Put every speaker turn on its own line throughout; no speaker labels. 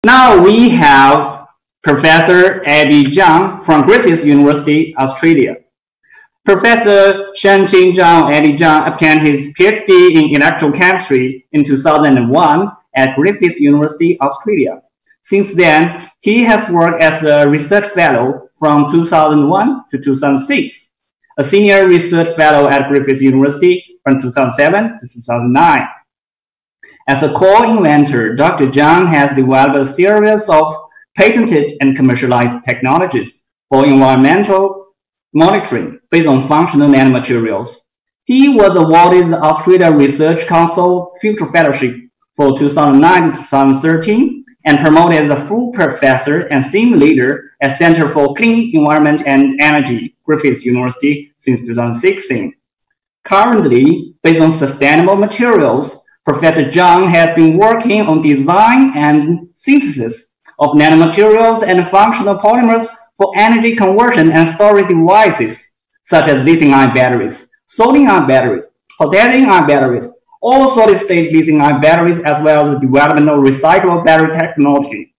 Now we have Professor Eddie Zhang from Griffith University, Australia. Professor Qingshan Zhang, Eddie Zhang, obtained his PhD in electrochemistry in 2001 at Griffith University, Australia. Since then, he has worked as a research fellow from 2001 to 2006, a senior research fellow at Griffith University from 2007 to 2009. As a co-inventor, Dr. Zhang has developed a series of patented and commercialized technologies for environmental monitoring based on functional nanomaterials. He was awarded the Australia Research Council Future Fellowship for 2009 to 2013 and promoted as a full professor and team leader at Center for Clean Environment and Energy, Griffith University, since 2016. Currently, based on sustainable materials, Professor Zhang has been working on design and synthesis of nanomaterials and functional polymers for energy conversion and storage devices, such as lithium-ion batteries, sodium-ion batteries, potassium-ion batteries, all solid-state lithium-ion batteries, as well as the development of recyclable battery technology.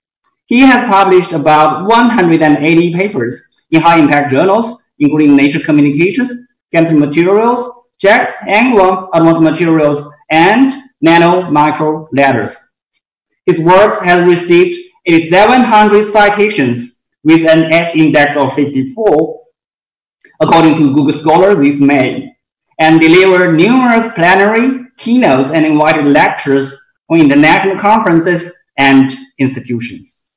He has published about 180 papers in high-impact journals, including Nature Communications, Chemical Materials, JACS, Angular, Advanced Materials, and Nano Micro Letters. His works have received 700 citations with an H index of 54, according to Google Scholar this May, and delivered numerous plenary, keynotes, and invited lectures on international conferences and institutions.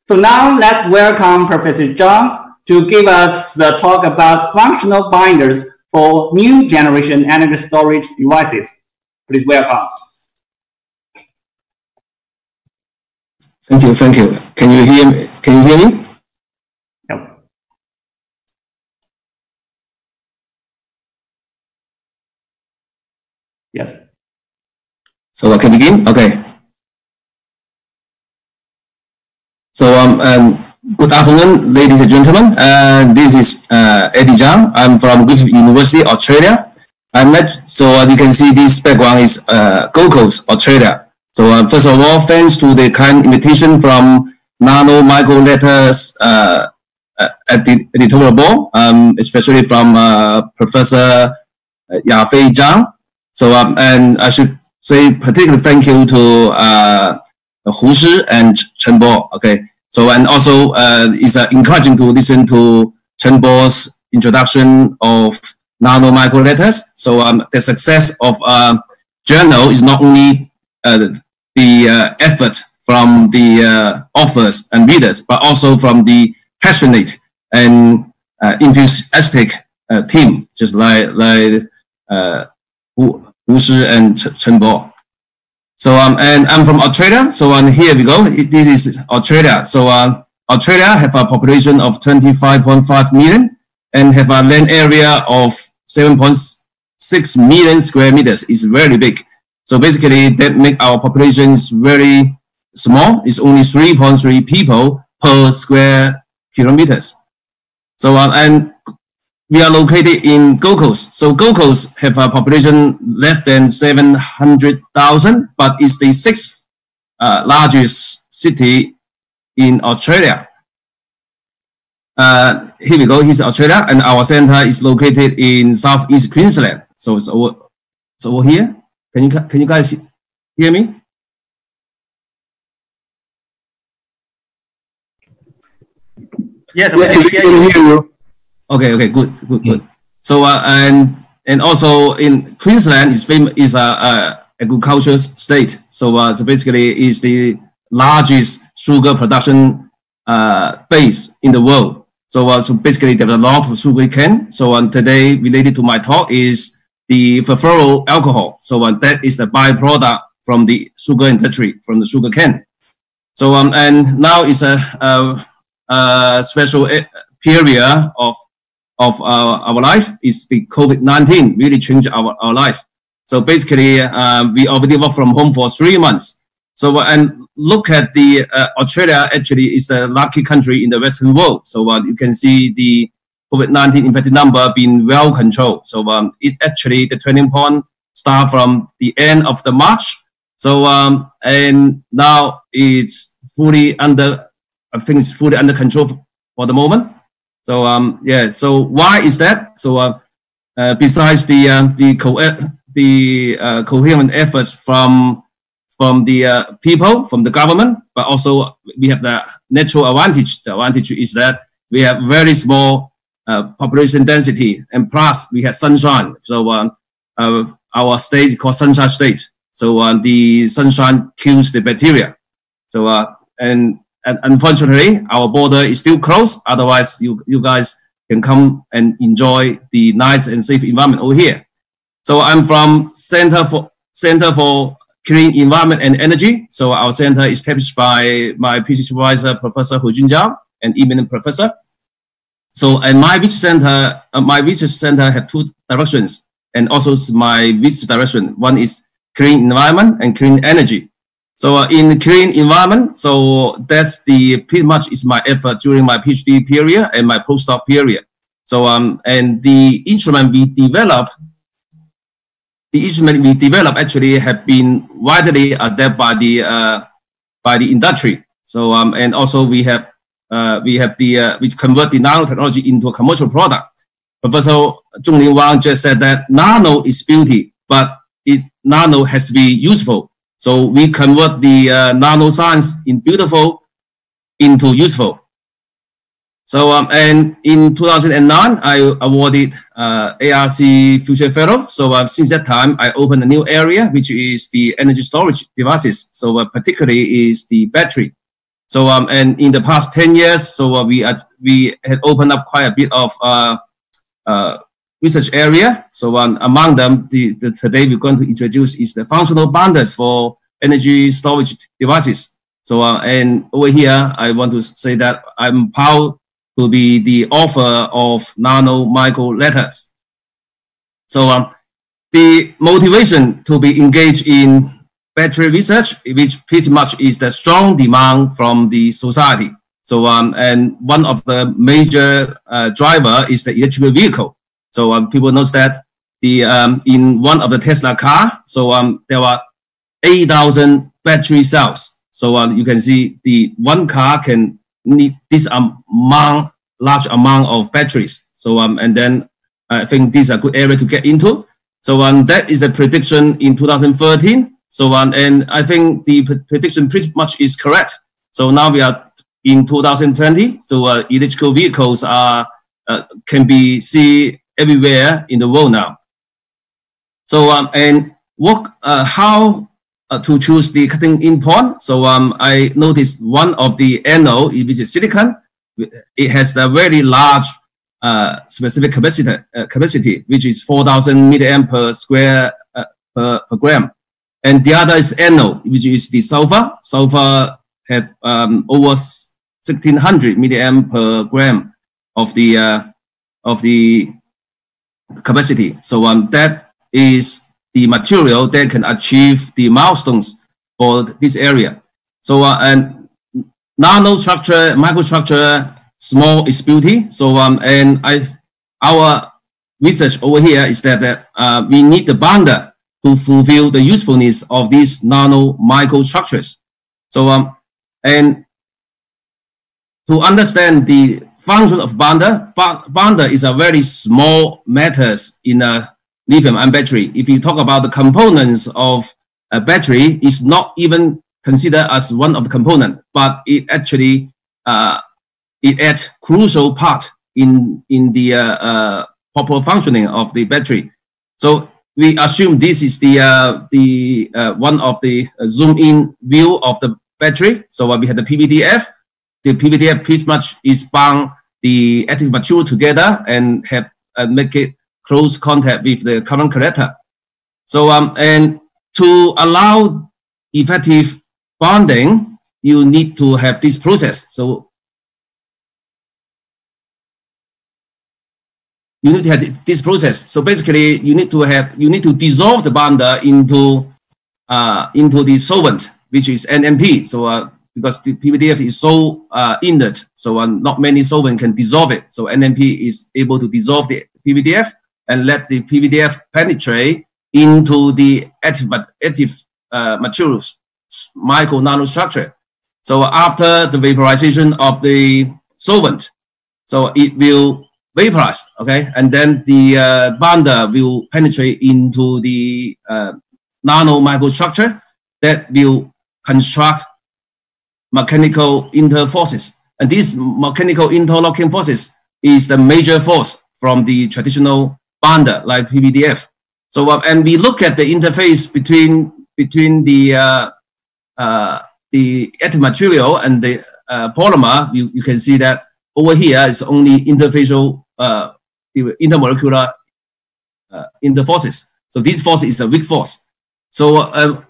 So now let's welcome Professor Zhang to give us the talk about functional binders for new generation energy storage devices. Please welcome.
Thank you, thank you. Can you hear me? Can you hear me?
Yep. Yes.
So I can begin? Okay. So good afternoon, ladies and gentlemen. This is Eddie Zhang. I'm from Griffith University, Australia. So you can see this background is Gold Coast, Australia. So first of all, thanks to the kind invitation from Nano Micro Letters at the editorial board, especially from Professor Yafei Zhang. So and I should say particular thank you to Hu Shi and Chen Bo. Okay. So and also it's encouraging to listen to Chen Bo's introduction of Nano Micro Letters. So the success of journal is not only the effort from the authors and readers, but also from the passionate and enthusiastic team, just like Wu Shi and Chen Bo. So and I'm from Australia. So here we go. This is Australia. So Australia have a population of 25.5 million and have a land area of 7.6 million square meters. It's very big. So basically, that make our population is very small. It's only 3.3 people per square kilometers. So and we are located in Gold Coast. So Gold Coast have a population less than 700,000, but it's the sixth largest city in Australia. Here we go. Here's Australia, and our center is located in southeast Queensland. So it's over here. Can you guys hear me?
Yes, we can hear you.
Okay, good. So and also in Queensland is a agricultural state. So so basically is the largest sugar production base in the world. So so basically there's a lot of sugar cane. So today related to my talk is the furfural alcohol. So that is the byproduct from the sugar industry, from the sugar cane. So and now is a special period of our life. Is the COVID-19 really changed our life. So basically we already work from home for 3 months. So and look at the Australia actually is a lucky country in the Western world. So you can see the COVID-19 infected number being well controlled. So it actually the turning point start from the end of the March. So and now it's fully under, I think it's fully under control for the moment. So yeah, so why is that? So besides the coherent efforts from the people, from the government, but also we have the natural advantage. The advantage is that we have very small population density, and plus we have sunshine. So our state is called Sunshine State. So the sunshine kills the bacteria. So and unfortunately, our border is still closed. Otherwise, you guys can come and enjoy the nice and safe environment over here. So I'm from Center for Clean Environment and Energy. So our center is established by my PhD supervisor, Professor Qingshan Zhang, an eminent professor. So, and my research center have two directions, and also my research direction. One is clean environment and clean energy. So in clean environment, so that's pretty much is my effort during my PhD period and my postdoc period. So and the instrument we develop actually have been widely adopted by the industry. So and also we convert the nanotechnology into a commercial product. Professor Zhonglin Wang just said that nano is beauty, but nano has to be useful. So we convert the nanoscience in beautiful into useful. So and in 2009, I awarded ARC Future Fellow. So since that time, I opened a new area, which is the energy storage devices. So particularly is the battery. So and in the past 10 years, so we had opened up quite a bit of research area. So among them, today we're going to introduce is the functional bonders for energy storage devices. So and over here, I want to say that I'm proud to be the author of nano micro letters. So the motivation to be engaged in battery research, which pretty much is the strong demand from the society. So and one of the major driver is the electrical vehicle. So people knows that the in one of the Tesla car, so there were 8,000 battery cells. So you can see the one car can need this large amount of batteries. So and then I think this is a good area to get into. So that is the prediction in 2013. So and I think the prediction pretty much is correct. So now we are in 2020. So electrical vehicles are can be seen everywhere in the world now. So and what how to choose the cutting-in point? So I noticed one of the anode, which is silicon. It has a very large specific capacity, which is 4,000 milliamp per square per gram. And the other is anode, which is the sulfur. Sulfur had over 1,600 milliamp per gram of the capacity. So that is the material that can achieve the milestones for this area. So and nanostructure, microstructure, small is beauty. So and our research over here is that we need the bonder to fulfill the usefulness of these nano microstructures. So and to understand the function of bonder, bonder is a very small matters in a lithium-ion battery. If you talk about the components of a battery, it's not even considered as one of the components, but it actually it adds crucial part in the proper functioning of the battery. So we assume this is the one of the zoom-in view of the battery. So we have the PVDF. The PVDF pretty much is bound the active material together and have make it close contact with the current collector. So and to allow effective bonding, you need to have this process. So you need to have this process. So basically, you need to dissolve the bonder into the solvent, which is NMP. So because the PVDF is so inert, so not many solvent can dissolve it. So NMP is able to dissolve the PVDF and let the PVDF penetrate into the active materials, micro nanostructure. So after the vaporization of the solvent, so it will vaporize, okay, and then the bonder will penetrate into the nano microstructure that will construct mechanical interforces. And these mechanical interlocking forces is the major force from the traditional bonder like PVDF. So and we look at the interface between the active material and the polymer. You can see that over here is only interfacial intermolecular interforces. So this force is a weak force. So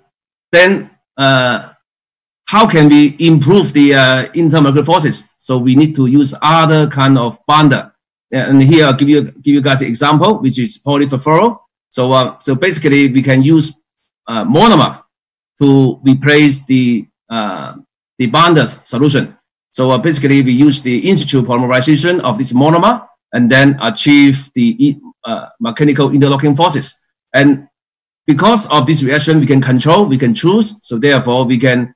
then how can we improve the intermolecular forces? So we need to use other kind of bonder. And here I'll give you guys an example, which is polyfluoro. So so basically we can use monomer to replace the bonder's solution. So basically we use the in situ polymerization of this monomer and then achieve the mechanical interlocking forces. And because of this reaction, we can control, we can choose. So therefore we can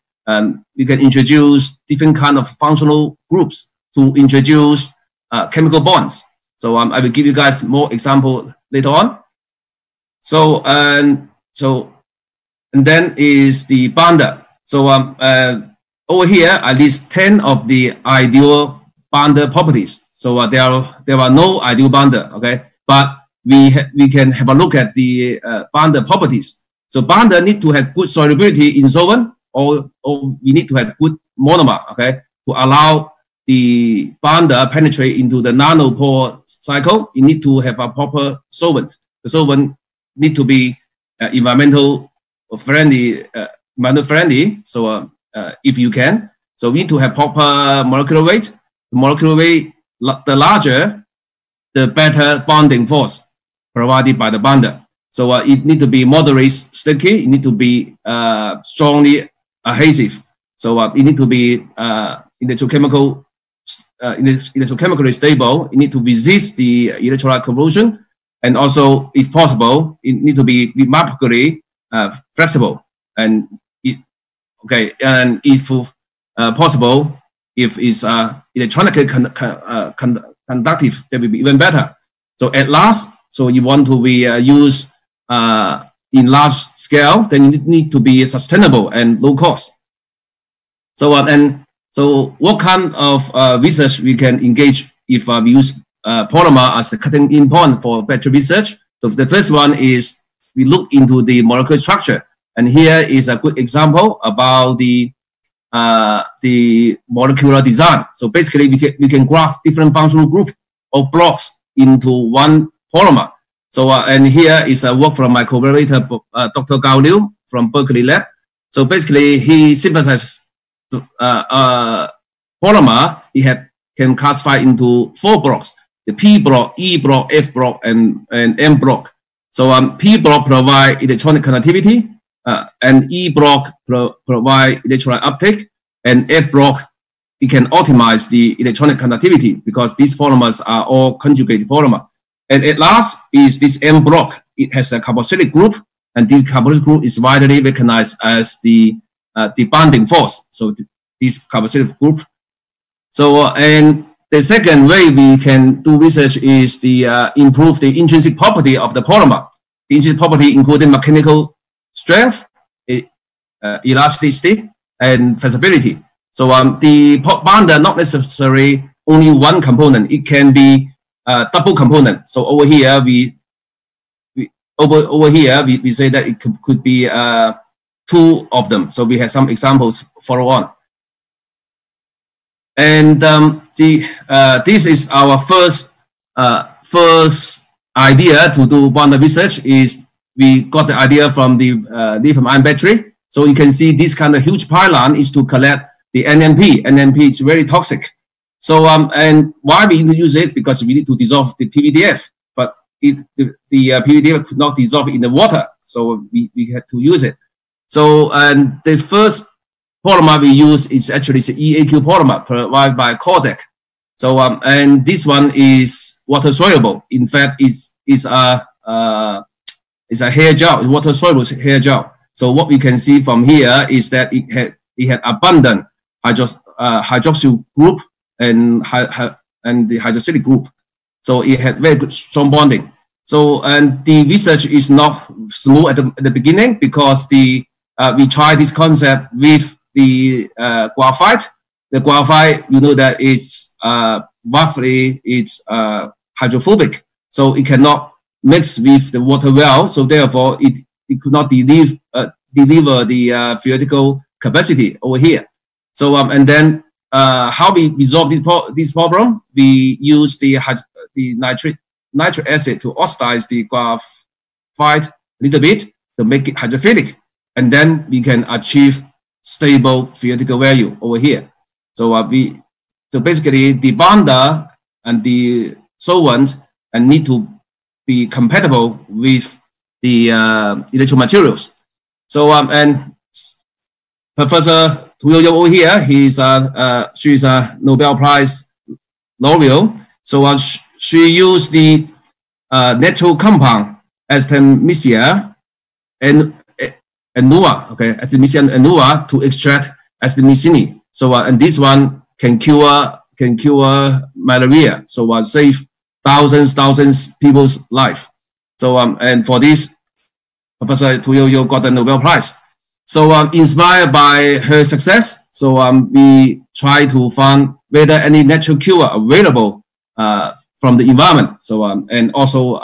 introduce different kind of functional groups to introduce chemical bonds. So I will give you guys more example later on. So and then is the bonder. So over here I list 10 of the ideal bonder properties. So there are no ideal bonder, okay, but we can have a look at the bonder properties. So bonder need to have good solubility in solvent, or we need to have good monomer, okay, to allow the bonder penetrate into the nanopore cycle. You need to have a proper solvent. The solvent need to be environmental friendly. So if you can, so we need to have proper molecular weight. The molecular weight, the larger, the better bonding force provided by the bonder. So it need to be moderately sticky. It need to be strongly adhesive. So it need to be electrochemically stable. It need to resist the electrolyte corrosion, and also, if possible, it need to be remarkably flexible. And and if possible, if it's electronically conductive, that will be even better. So at last, so you want to be used in large scale, then you need to be sustainable and low cost. So so what kind of research we can engage if we use polymer as a cutting in point for battery research? So the first one is we look into the molecular structure, and here is a good example about the molecular design. So basically we can graph different functional group of blocks into one polymer. So and here is a work from my collaborator, Dr. Gao Liu from Berkeley Lab. So basically he synthesizes polymer. Can classify into 4 blocks: the P block, E block, F block, and M block. So P block provide electronic conductivity, and E block provide electrolyte uptake, and F block it can optimize the electronic conductivity because these polymers are all conjugated polymer. And at last is this M block. It has a carboxylic group, and this carboxylic group is widely recognized as the bonding force. So this carboxylic group. So and the second way we can do research is the improve the intrinsic property of the polymer. The intrinsic property including mechanical strength, elasticity, and flexibility. So the bonder not necessarily only one component. It can be double component. So over here we say that it could be 2 of them. So we have some examples follow on. And this is our first idea to do bonder research. Is we got the idea from the lithium-ion battery. So you can see this kind of huge pylon is to collect the NMP. NMP is very toxic. So and why we need to use it? Because we need to dissolve the PVDF, but the PVDF could not dissolve in the water, so we had to use it. So and the first polymer we use is actually the EAQ polymer provided by Cordec. So and this one is water soluble. In fact, it's a hair gel, water soluble hair gel. So what we can see from here is that it had abundant hydroxyl group and the hydroxylic group. So it had very good strong bonding. So, and the research is not smooth at the beginning, because we tried this concept with the graphite. The graphite, you know that it's roughly hydrophobic, so it cannot mix with the water well. So therefore, it could not deliver the theoretical capacity over here. So and then how we resolve this problem? We use the nitric acid to oxidize the graphite a little bit to make it hydrophilic, and then we can achieve stable theoretical value over here. So so basically the bonder and the solvent need to be compatible with the electro materials. So and Professor Tuyoyo over here, she's a Nobel Prize laureate. So she used the natural compound Artemisia and Nua, okay, Artemisia and Nua to extract Artemisinin. So and this one can cure malaria. So save thousands people's life. So and for this, Professor Tuyoyo got the Nobel Prize. So inspired by her success, so we try to find whether any natural cure available from the environment. So and also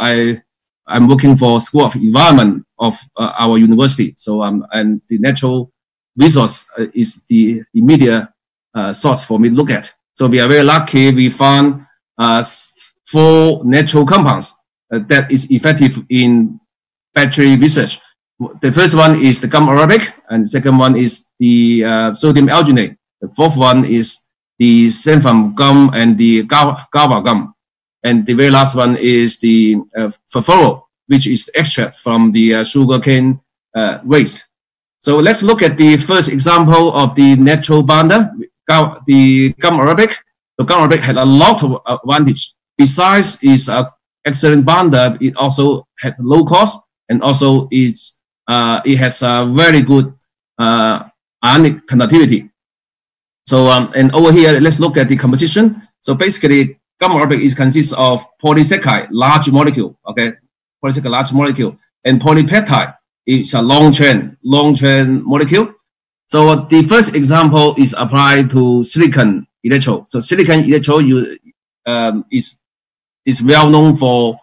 I'm looking for School of Environment of our university. So and the natural resource is the immediate source for me to look at. So we are very lucky. We found 4 natural compounds that is effective in battery research. The first one is the gum arabic, and the second one is the sodium alginate. The fourth one is the xanthan gum and the guava gum. And the very last one is the furfuro, which is the extract from the sugarcane waste. So let's look at the first example of the natural bonder, the gum arabic. The gum arabic had a lot of advantage. Besides its excellent bonder, it also had low cost, and also it has a very good ionic conductivity. So and over here, let's look at the composition. So basically, gum arabic consists of polysaccharide, large molecule, okay, polysaccharide, large molecule, and polypeptide. It's a long chain molecule. So the first example is applied to silicon electrode. So silicon electrode is well known for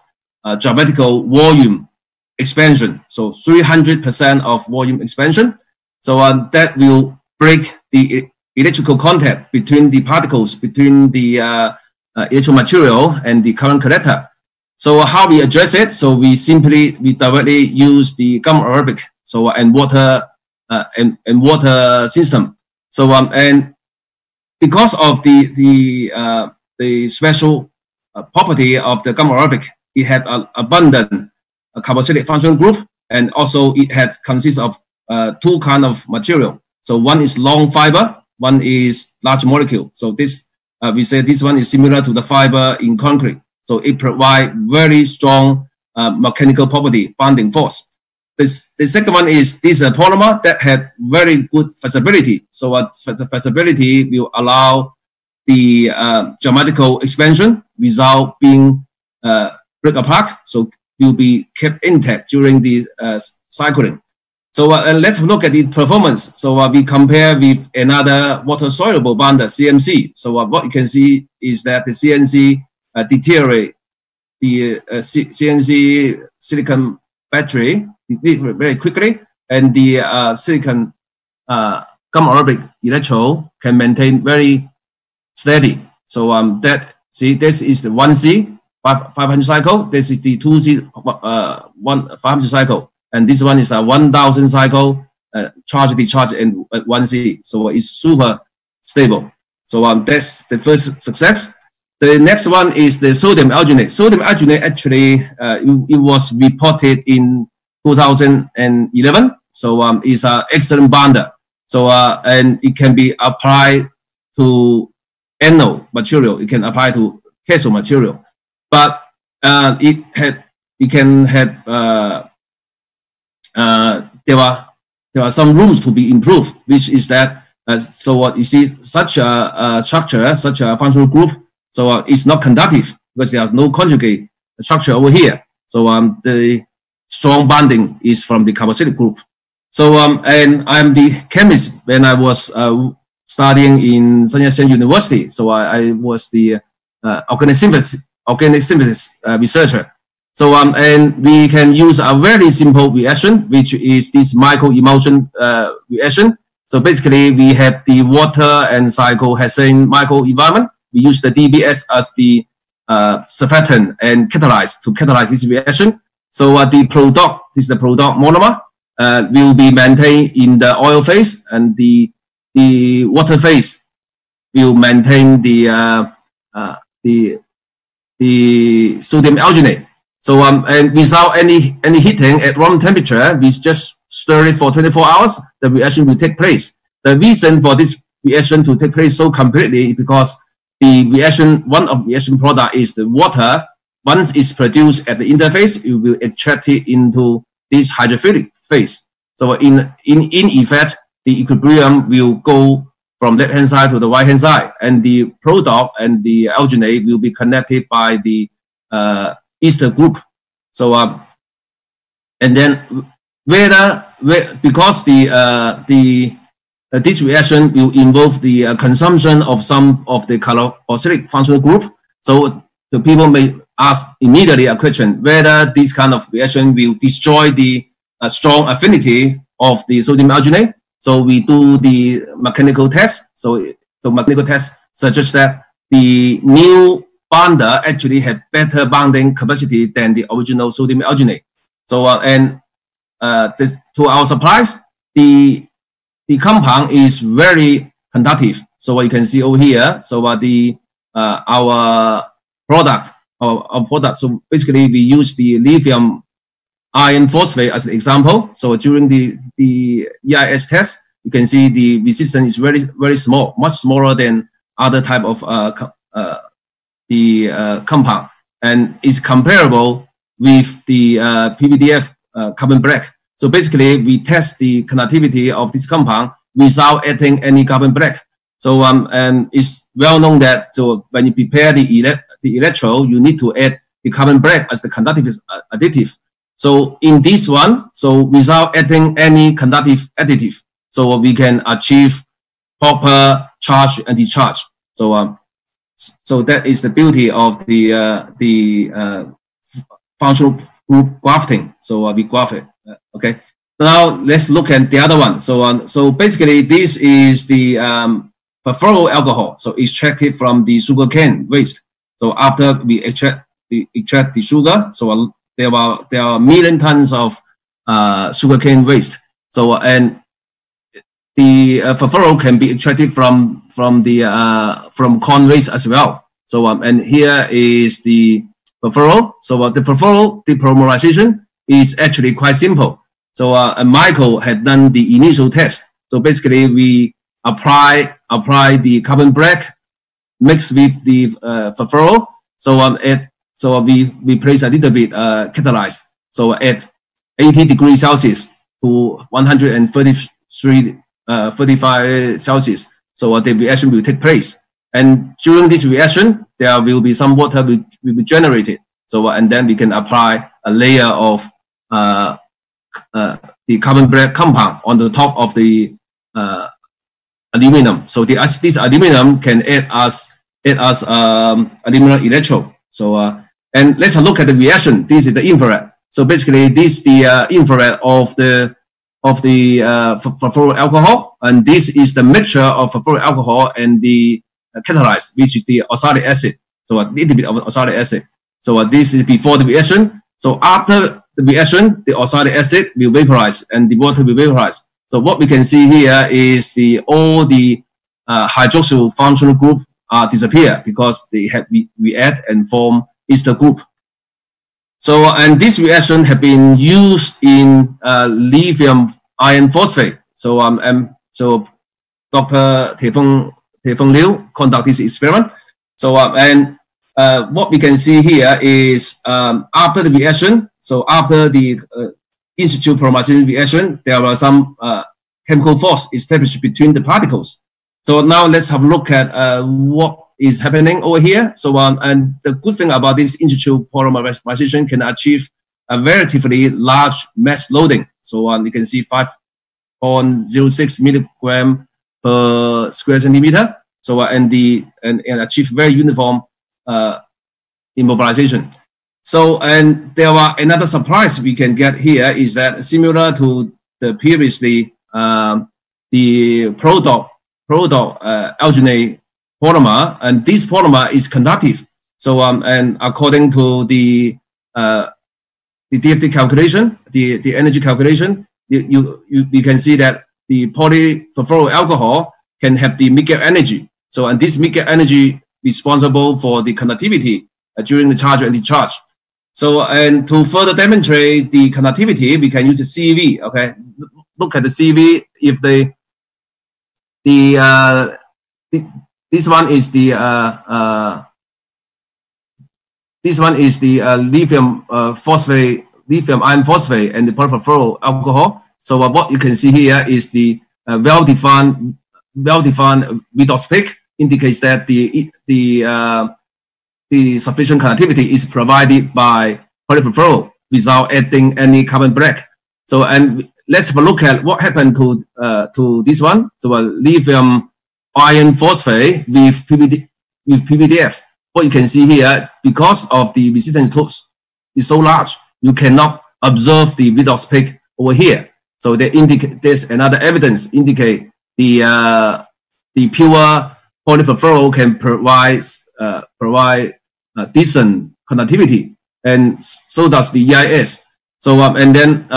geometrical volume expansion. So 300% of volume expansion. So that will break the electrical contact between the particles, between the electro material and the current collector. So how we address it? So we directly use the gum arabic, so and water system. So and because of the special property of the gum arabic, it had an abundant carboxylic functional group, and also it had consists of 2 kind of material. So one is long fiber, one is large molecule. So this we say this one is similar to the fiber in concrete. So it provides very strong mechanical property, bonding force. The second one is this polymer that had very good flexibility. So the flexibility will allow the geometrical expansion without being break apart. So will be kept intact during the cycling. So let's look at the performance. So we compare with another water-soluble bonder, CMC. So what you can see is that the CNC deteriorate the CNC silicon battery very quickly, and the silicon gum arabic electrode can maintain very steady. So this is the 1C 500 cycle. This is the 2C 500 cycle, and this one is a 1000 cycle charge discharge and 1C. So it's super stable. So that's the first success. The next one is the sodium alginate. Sodium alginate actually it was reported in 2011. So it's an excellent bonder. So and it can be applied to anode material. It can apply to cathode material. But there are some rooms to be improved, which is that So what you see, such a structure, such a functional group, so it's not conductive because there's no conjugate structure over here. So the strong bonding is from the carboxylic group. So and I'm the chemist when I was studying in Sun Yat-sen University. So I was the organic synthesis researcher. So and we can use a very simple reaction, which is this micro-emulsion reaction. So basically, we have the water and cyclohexane microenvironment. We use the DBS as the surfactant and catalyze to catalyze this reaction. So the product, this is the product monomer, will be maintained in the oil phase, and the water phase will maintain the sodium alginate. So and without any heating at room temperature, we just stir it for 24 hours, the reaction will take place. The reason for this reaction to take place so completely is because the reaction, one of the reaction product is the water. Once it's produced at the interface, it will extract it into this hydrophilic phase. So in effect, the equilibrium will go from left hand side to the right hand side, and the product and the alginate will be connected by the ester group. So and then because this reaction will involve the consumption of some of the carboxylic functional group, so the people may ask immediately a question whether this kind of reaction will destroy the strong affinity of the sodium alginate. So we do the mechanical test. So mechanical test suggests that the new bonder actually had better bonding capacity than the original sodium alginate. So to our surprise, the compound is very conductive. So what you can see over here, so our product. So basically, we use the lithium iron phosphate as an example. So during the EIS test, you can see the resistance is very small, much smaller than other type of compound, and is comparable with the PVDF carbon black. So basically, we test the conductivity of this compound without adding any carbon black. So and it's well known that so when you prepare the electrode, you need to add the carbon black as the conductive additive. So in this one, so without adding any conductive additive, so we can achieve proper charge and discharge. So so that is the beauty of the functional group grafting. So we graft it. Okay. Now let's look at the other one. So basically, this is the perfluoro alcohol. So extracted from the sugarcane waste. So after we extract the sugar, so there are million tons of sugarcane waste. So and the perfluoro can be extracted from corn waste as well. So and here is the perfluoro. So the perfluoro depolymerization is actually quite simple. So Michael had done the initial test. So basically, we apply the carbon black mixed with the perfluoro. So we place a little bit catalyzed. So at 80 degrees Celsius to 135 Celsius. So the reaction will take place. And during this reaction, there will be some water will be generated. So and then we can apply a layer of the carbon black compound on the top of the aluminum. So this aluminum can add as aluminum electrode. So and let's look at the reaction. This is the infrared. So basically, this is the infrared of the perfluoro alcohol, and this is the mixture of perfluoro alcohol and the catalyzed, which is the oxalic acid. So a little bit of oxalic acid. So this is before the reaction. So after the reaction, the oxalic acid will vaporize and the water will vaporize. So what we can see here is all the hydroxyl functional group disappear because they have react and form ester group. So and this reaction have been used in lithium iron phosphate. So so Dr. Taefeng Liu conduct this experiment. So and what we can see here is after the reaction, so after the in situ polymerization reaction, there are some chemical force established between the particles. So now let's have a look at what is happening over here. So and the good thing about this in-situ polymerization can achieve a relatively large mass loading. So you can see 5.06 milligram per square centimeter. So and achieve very uniform immobilization. So and there are another surprise we can get here is that similar to the previously the product alginate polymer, and this polymer is conductive. So and according to the DFT calculation, the energy calculation, you can see that the polyfluoro alcohol can have the mid-gap energy. So and this mid-gap energy responsible for the conductivity during the charge and discharge. So and to further demonstrate the conductivity, we can use the CV. Okay, look at the CV. If this one is the lithium iron phosphate and the polyfluoro alcohol. So what you can see here is the well-defined redox peak, indicates that the sufficient conductivity is provided by polyfluoro without adding any carbon black. So and let's have a look at what happened to this one. So lithium iron phosphate with PVDF. What you can see here, because of the resistance is so large, you cannot observe the redox peak over here. So they indicate there's another evidence indicate the pure polyfluoro can provide decent conductivity, and so does the EIS. So and then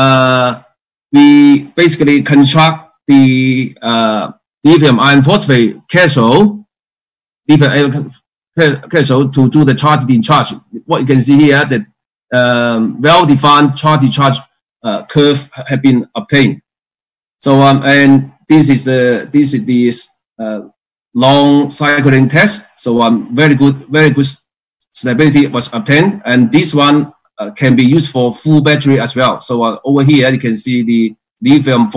we basically construct the lithium iron phosphate cathode to do the charge discharge. What you can see here, that well-defined charge discharge curve have been obtained. So and this is the long cycling test. So very good stability was obtained, and this one can be used for full battery as well. So over here you can see the lithium iron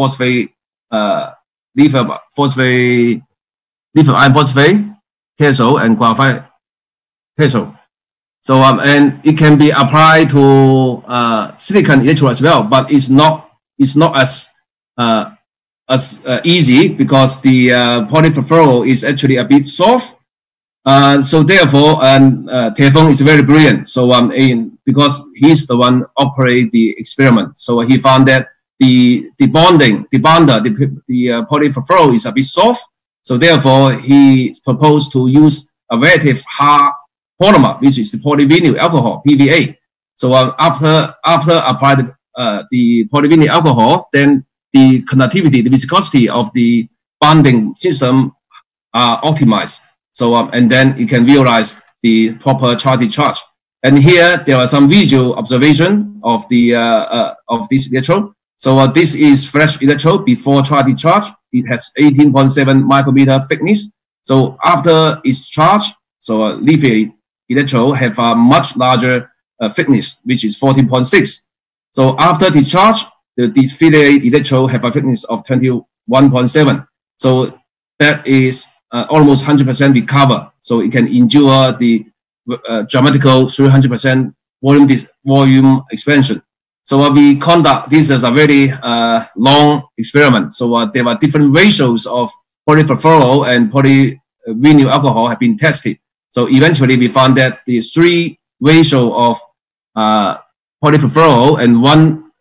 phosphate cathode and graphite cathode. So and it can be applied to silicon electrode as well, but it's not as easy because the polyfluoro is actually a bit soft. So therefore, Taefeng is very brilliant. So because he's the one operate the experiment, so he found that the polyfluoro is a bit soft. So therefore, he proposed to use a relative hard polymer, which is the polyvinyl alcohol (PVA). So after applied the polyvinyl alcohol, then the conductivity, the viscosity of the bonding system are optimized. So and then you can visualize the proper charge discharge. And here there are some visual observation of the of this electrode. So this is fresh electrode before charge discharge. It has 18.7 micrometer thickness. So after its charge, so lithium electrode have a much larger thickness, which is 14.6. So after discharge, the deflated electrode have a thickness of 21.7. So that is almost 100% recover. So it can endure the dramatical 300% volume expansion. So we conduct this as a very long experiment. So there are different ratios of polyfluoro and polyvinyl alcohol have been tested. So eventually we found that the 3 ratio of polyfluoro and one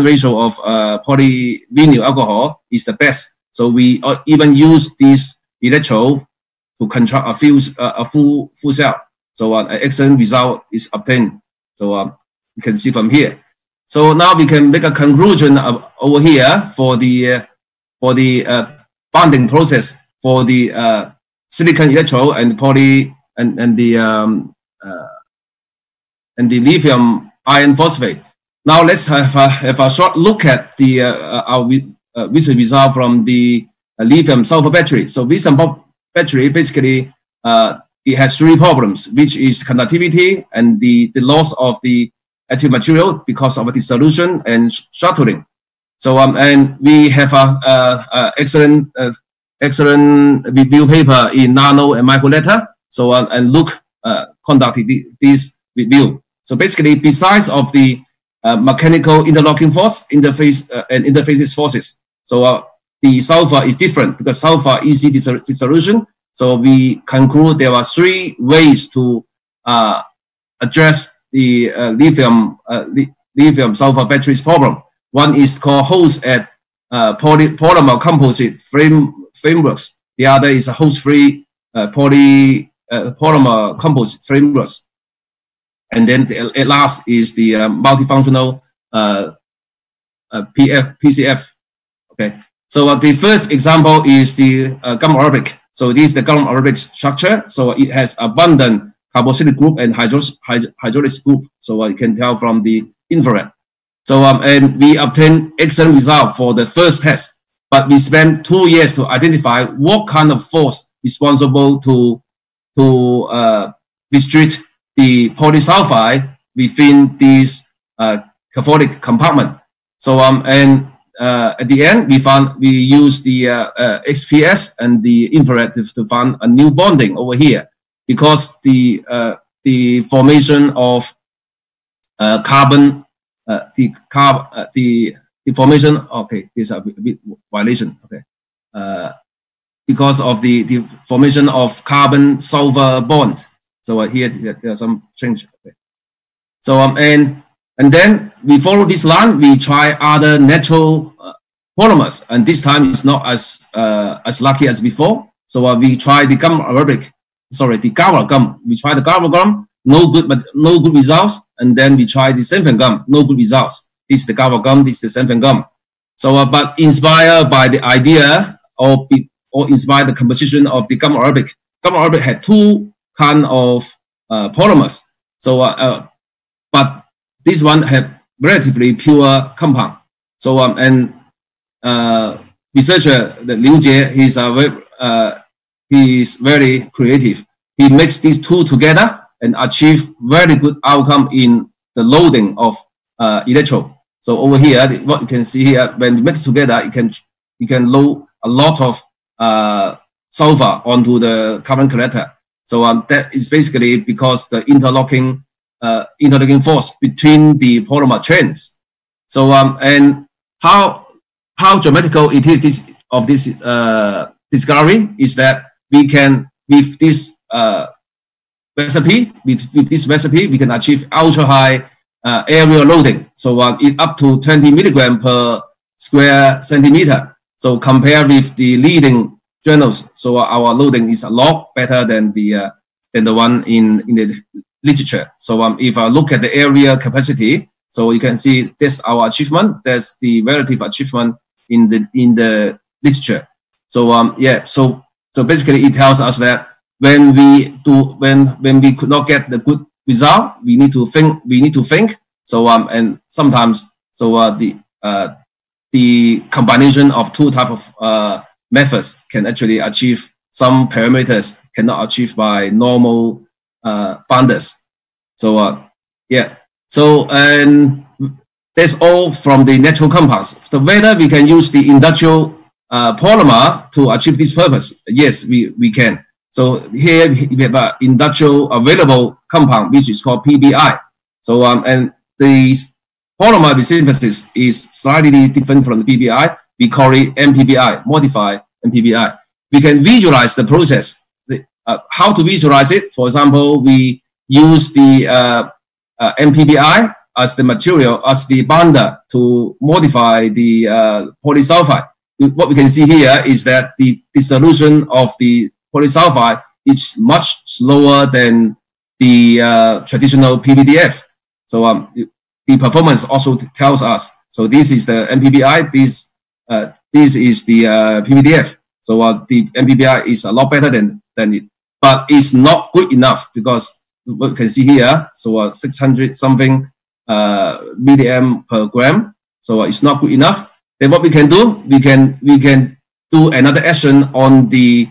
ratio of polyvinyl alcohol is the best. So we even use this electrode to construct a full cell. So an excellent result is obtained. So you can see from here. So now we can make a conclusion over here for the bonding process for the silicon electrode and the lithium iron phosphate. Now let's have a short look at the our research result from the lithium-sulfur battery. So lithium battery basically it has 3 problems, which is conductivity and the loss of the active material because of dissolution and shuttling. So and we have a excellent review paper in Nano and Microletter. So and Luke conducted this review. So basically, besides of the mechanical interlocking force, interface and interfaces forces, so the sulfur is different because sulfur easy dissolution. So we conclude there are 3 ways to address the lithium-sulfur batteries problem. One is called host at polymer composite frameworks. The other is a host-free polymer composite frameworks. And then at last is the multifunctional PCF. Okay. So the first example is the gamma arabic. So this is the gamma arabic structure. So it has abundant carboxylic group and hydrolysis group. So you can tell from the infrared. So and we obtained excellent result for the first test, but we spent 2 years to identify what kind of force responsible to restrict the polysulfide within this cathodic compartment. So and at the end we used the XPS and the infrared to find a new bonding over here, because the formation of carbon the formation, okay, there's a bit violation, okay, because of the formation of carbon sulfur bond. So here there's some change. Okay. So and then we follow this line. We try other natural polymers, and this time it's not as lucky as before. So we try the gum arabic, sorry, the Gawar gum. We try the Gawar gum, no good results. And then we try the Senfen gum, no good results. This is the Gawar gum, this is the Senfen gum. So but inspired by the idea or inspired the composition of the gum arabic. Gum arabic had 2 kind of polymers. So but this one had relatively pure compound. So and researcher Liu Jie, he is very creative. He makes these 2 together and achieve very good outcome in the loading of electrode. So over here, what you can see here, when we mix it together, you can load a lot of sulfur onto the carbon collector. So that is basically because the interlocking force between the polymer chains. So and how dramatical it is this discovery is that we can with this recipe, with this recipe, we can achieve ultra high area loading. So it up to 20 milligram per square centimeter. So compared with the leading journals, so our loading is a lot better than the one in the literature. So if I look at the area capacity, so you can see this our achievement. That's the relative achievement in the literature. So yeah, so basically it tells us that when we could not get the good result, we need to think. So and sometimes the combination of 2 type of methods can actually achieve some parameters cannot achieve by normal bonders. So yeah, so and that's all from the natural compounds. So whether we can use the industrial polymer to achieve this purpose, yes, we can. So here we have an industrial available compound, which is called PBI. So and the polymer synthesis is slightly different from the PBI. We call it MPBI, modified MPBI. We can visualize the process. How to visualize it? For example, we use the MPBI as the material, as the bonder to modify the polysulfide. What we can see here is that the dissolution of the polysulfide is much slower than the traditional PVDF. So the performance also tells us. So this is the MPBI. This is the PVDF. So the MPBI is a lot better than it, but it's not good enough because what you can see here. So 600 something milliamp per gram. So it's not good enough. Then what we can do? We can do another action on the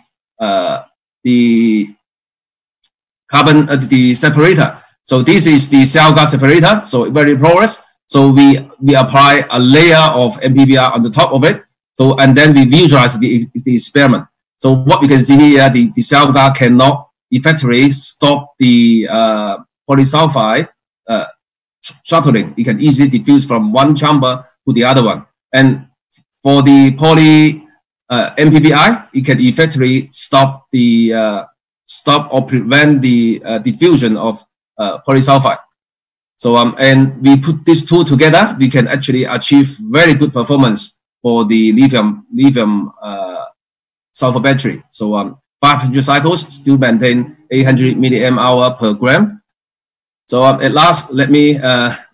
carbon the separator. So this is the cell gas separator. So very porous. So we apply a layer of MPBR on the top of it. So and then we visualize the experiment. So what we can see here, the cell gas cannot effectively stop the polysulfide shuttling. It can easily diffuse from one chamber to the other one. And for the poly MPBI, it can effectively stop the stop or prevent the diffusion of polysulfide. So and we put these two together, we can actually achieve very good performance for the lithium sulfur battery. So 500 cycles still maintain 800 milliamp-hour per gram. So at last, let me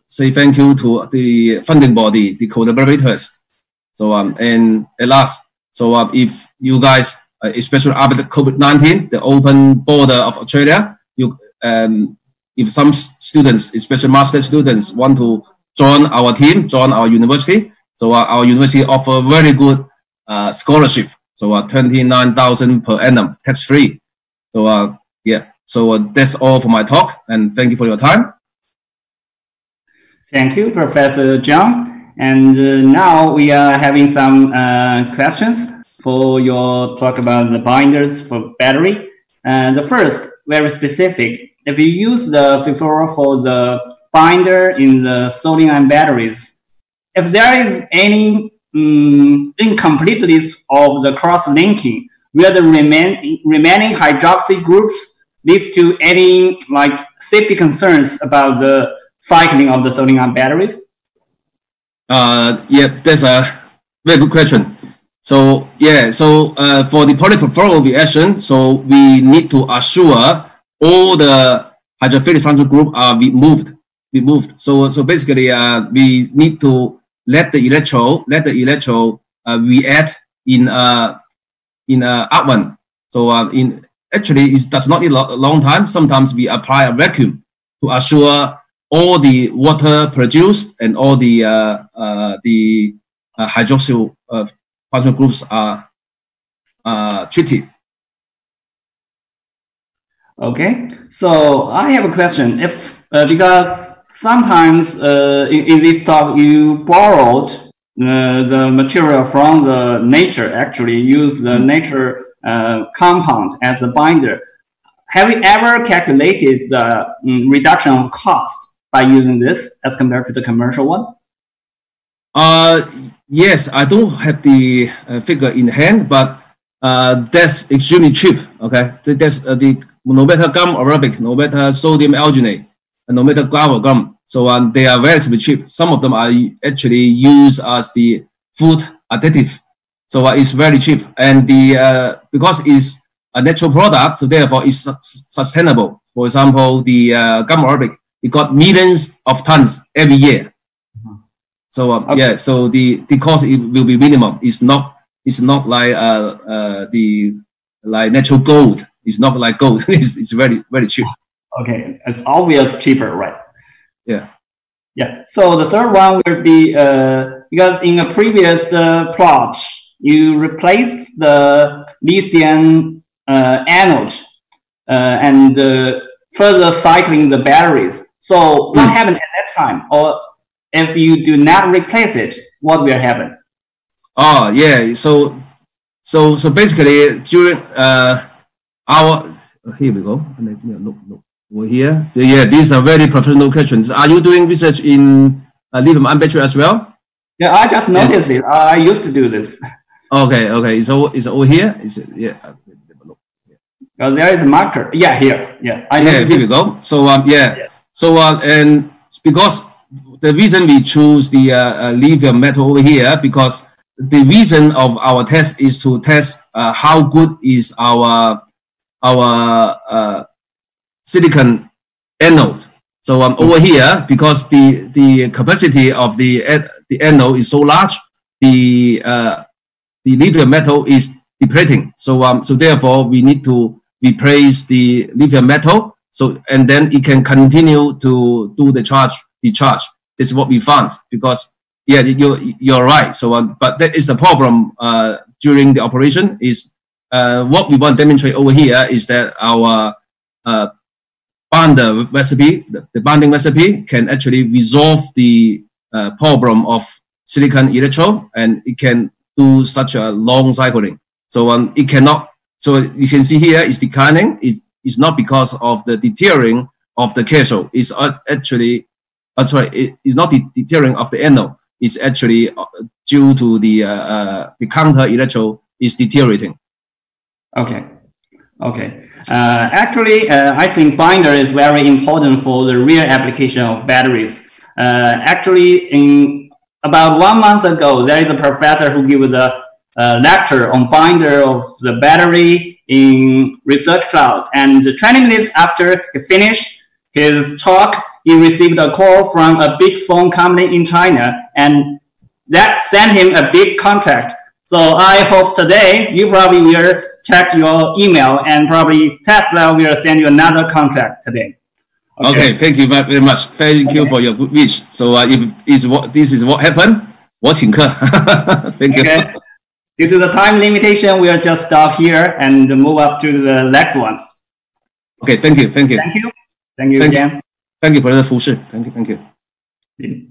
say thank you to the funding body, the collaborators. So and at last, so if you guys, especially after the COVID-19, the open border of Australia, you if some students, especially master students, want to join our team, join our university, so our university offer very good scholarship. So 29,000 per annum, tax-free. So yeah, so that's all for my talk, and thank you for your time.
Thank you, Professor Zhang. And now we are having some questions for your talk about the binders for battery. The first, very specific. If you use the FIFORA for the binder in the sodium-ion batteries, if there is any incompleteness of the cross-linking, will the remaining hydroxy groups lead to any like safety concerns about the cycling of the sodium-ion batteries? Yeah, that's a very good question. So yeah, so for the polyfluoro reaction, so we need to assure all the hydrophilic functional group are removed. So basically, we need to let the electrode react in oven. So actually it does not need a long time. Sometimes we apply a vacuum to assure all the water produced and all the hydroxyl functional groups are treated. Okay, so I have a question. If because sometimes in this talk you borrowed the material from the nature, actually use the nature compound as a binder. Have you ever calculated the reduction of cost by using this as compared to the commercial one?
Yes, I don't have the figure in hand, but that's extremely cheap. Okay, that's no matter gum Arabic, no matter sodium alginate, and no matter guava gum. So they are relatively cheap. Some of them are actually used as the food additive. So it's very cheap, and the because it's a natural product, so therefore it's sustainable. For example, the gum Arabic, it got millions of tons every year. So okay. Yeah, so the cost it will be minimum. It's not like like natural gold. It's not like gold. It's very, very cheap.
Okay, it's obvious cheaper, right?
Yeah.
Yeah. So the third one will be because in a previous plot you replaced the lithium anode and further cycling the batteries. So what happened at that time? Or if you do not replace it, what will happen?
Oh yeah. So basically during here we go. Look over here. So yeah, these are very professional questions. Are you doing research in lithium-ion battery as well?
Yeah, I just noticed it. I used to do this.
Okay. So it's over here. Is it? Yeah.
Because there is a marker. Yeah, here. Yeah.
Here we go. So yeah. So and because the reason we choose the lithium metal over here, because the reason of our test is to test how good is our silicon anode. So over here, because the capacity of the anode is so large, the lithium metal is depleting. So therefore we need to replace the lithium metal. So and then it can continue to do the charge. This is what we found, because yeah, you're right. So but that is the problem during the operation is what we want to demonstrate over here is that our binder recipe, the binding recipe can actually resolve the problem of silicon electrode, and it can do such a long cycling. So it cannot. So you can see here is declining. It's not because of the deteriorating of the cathode. It's actually, it's not the deteriorating of the anode. It's actually due to the counter electrode is deteriorating.
Okay. Okay. Actually, I think binder is very important for the real application of batteries. Actually, in about 1 month ago, there is a professor who gave a lecture on binder of the battery in Research Cloud. And 20 minutes after he finished his talk, he received a call from a big phone company in China, and that sent him a big contract. So I hope today you probably will check your email, and probably Tesla will send you another contract today.
Okay, thank you very much. Thank you for your good wish. So if this is what happened, 我请客. Thank you.
Okay. Due to the time limitation, we'll just stop here and move up to the next one.
Okay, thank you.
Thank you. Thank you again.
Thank you for the full. Thank you.
Mm.